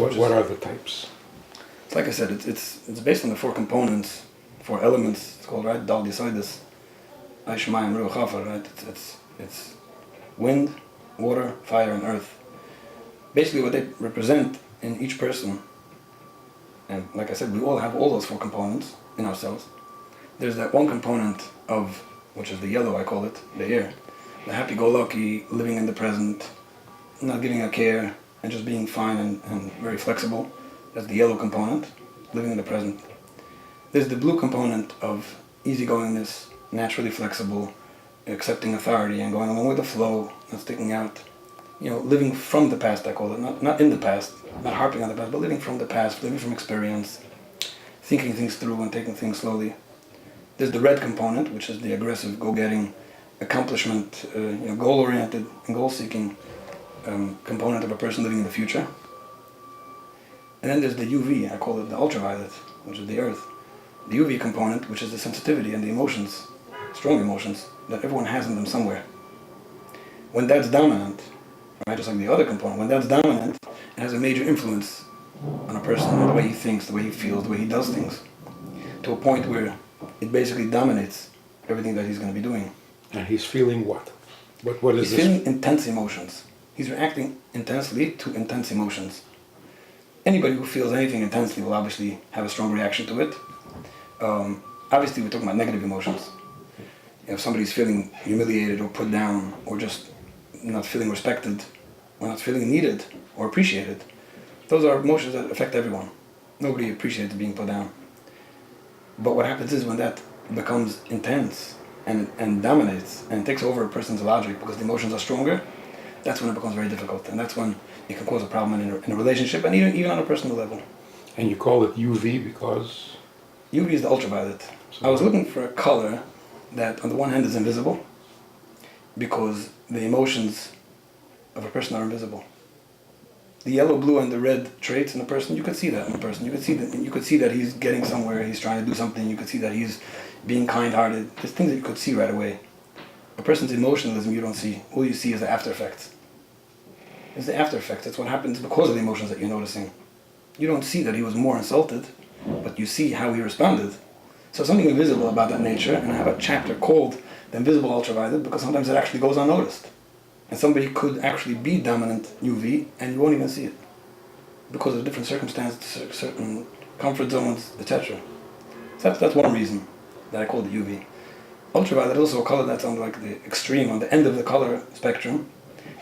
What are the types? It's like I said, it's based on the 4 components, 4 elements. It's called, right, Dal Yesodis, Aishmayim Ruach Hafar, right? It's wind, water, fire, and earth. Basically what they represent in each person, and like I said, we all have all those 4 components in ourselves. There's that one component of, which is the yellow, I call it, the air, the happy-go-lucky, living in the present, not giving a care, and just being fine and very flexible. That's the yellow component, living in the present. There's the blue component of easygoingness, naturally flexible, accepting authority and going along with the flow, not sticking out. Living from the past, I call it, not in the past, not harping on the past, but living from the past, living from experience, thinking things through and taking things slowly. There's the red component, which is the aggressive, go-getting, accomplishment, goal-oriented and goal-seeking component of a person living in the future. And then there's the UV, I call it the ultraviolet, which is the earth. The UV component, which is the sensitivity and the emotions, strong emotions, that everyone has in them somewhere. When that's dominant, right, just like the other component, when that's dominant, it has a major influence on a person, the way he thinks, the way he feels, the way he does things, to a point where it basically dominates everything that he's going to be doing. And he's feeling what? What is this? He's feeling intense emotions. He's reacting intensely to intense emotions. Anybody who feels anything intensely will obviously have a strong reaction to it. Obviously, we're talking about negative emotions. If somebody's feeling humiliated or put down, or just not feeling respected, or not feeling needed or appreciated, those are emotions that affect everyone. Nobody appreciates being put down. But what happens is when that becomes intense and dominates and takes over a person's logic because the emotions are stronger, that's when it becomes very difficult, and that's when it can cause a problem in a relationship and even on a personal level. And you call it UV because? UV is the ultraviolet. I was looking for a color that on the one hand is invisible, because the emotions of a person are invisible. The yellow, blue, and the red traits in a person, you could see that in a person. You could see that he's getting somewhere, he's trying to do something, you could see that he's being kind-hearted. There's things that you could see right away. A person's emotionalism you don't see. All you see is the after effects. It's the after effects. It's what happens because of the emotions that you're noticing. You don't see that he was more insulted, but you see how he responded. So something invisible about that nature, and I have a chapter called The Invisible Ultraviolet, because sometimes it actually goes unnoticed. And somebody could actually be dominant UV, and you won't even see it, because of different circumstances, certain comfort zones, etc. So that's one reason that I call it UV. Ultraviolet is also a color that's on like the extreme, on the end of the color spectrum,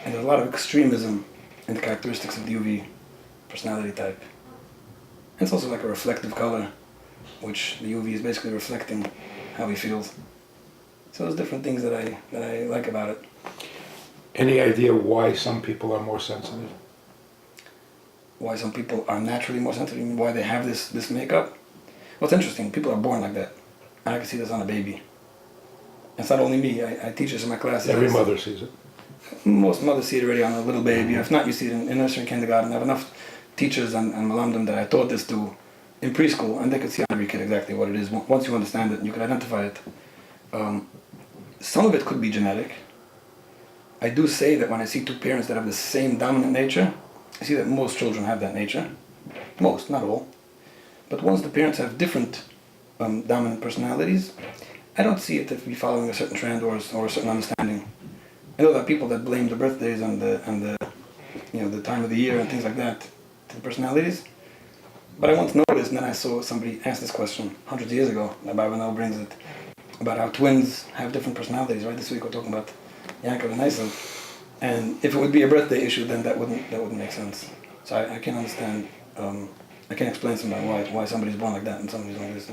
and there's a lot of extremism in the characteristics of the UV personality type. And it's also like a reflective color, which the UV is basically reflecting how he feels. So there's different things that I like about it. Any idea why some people are more sensitive? Why some people are naturally more sensitive, why they have this makeup? Well, it's interesting. People are born like that. And I can see this on a baby. It's not only me. I teach this in my classes. Every mother sees it. Most mothers see it already on a little baby. If not, you see it in nursery and kindergarten. I have enough teachers and malamdim that I taught this to in preschool, and they could see on every kid exactly what it is. Once you understand it, and you can identify it. Some of it could be genetic. I do say that when I see two parents that have the same dominant nature, I see that most children have that nature. Most, not all. But once the parents have different dominant personalities, I don't see it to be following a certain trend or a certain understanding. I know that people that blame the birthdays and the time of the year and things like that to the personalities. But I once noticed, and then I saw somebody ask this question hundreds of years ago. Rabbi Gruen brings it about how twins have different personalities. Right, this week we're talking about Yaakov and Esav, and if it would be a birthday issue, then that wouldn't make sense. So I can't understand. I can't explain to somebody why somebody's born like that and somebody's like this.